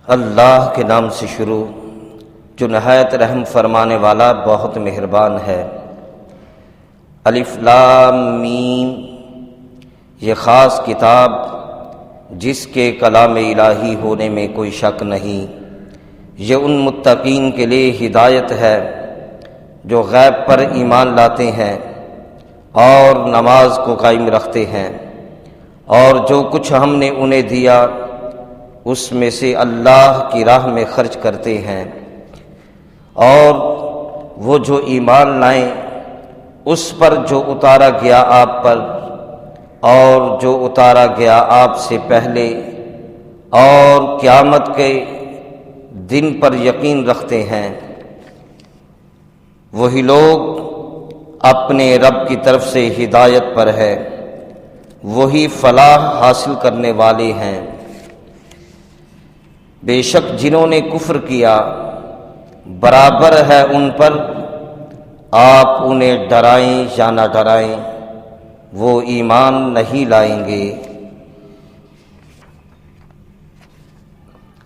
اللہ کے نام سے شروع جو نہایت رحم فرمانے والا بہت مہربان ہے۔ الف لام میم، یہ خاص کتاب جس کے کلام الہی ہونے میں کوئی شک نہیں، یہ ان متقین کے لیے ہدایت ہے جو غیب پر ایمان لاتے ہیں اور نماز کو قائم رکھتے ہیں، اور جو کچھ ہم نے انہیں دیا اس میں سے اللہ کی راہ میں خرچ کرتے ہیں، اور وہ جو ایمان لائیں اس پر جو اتارا گیا آپ پر اور جو اتارا گیا آپ سے پہلے، اور قیامت کے دن پر یقین رکھتے ہیں، وہی لوگ اپنے رب کی طرف سے ہدایت پر ہے، وہی فلاح حاصل کرنے والے ہیں۔ بے شک جنہوں نے کفر کیا برابر ہے ان پر آپ انہیں ڈرائیں یا نہ ڈرائیں، وہ ایمان نہیں لائیں گے۔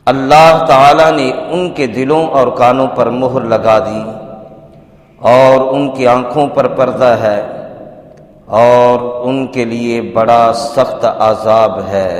اللہ تعالیٰ نے ان کے دلوں اور کانوں پر مہر لگا دی اور ان کی آنکھوں پر پردہ ہے، اور ان کے لیے بڑا سخت عذاب ہے۔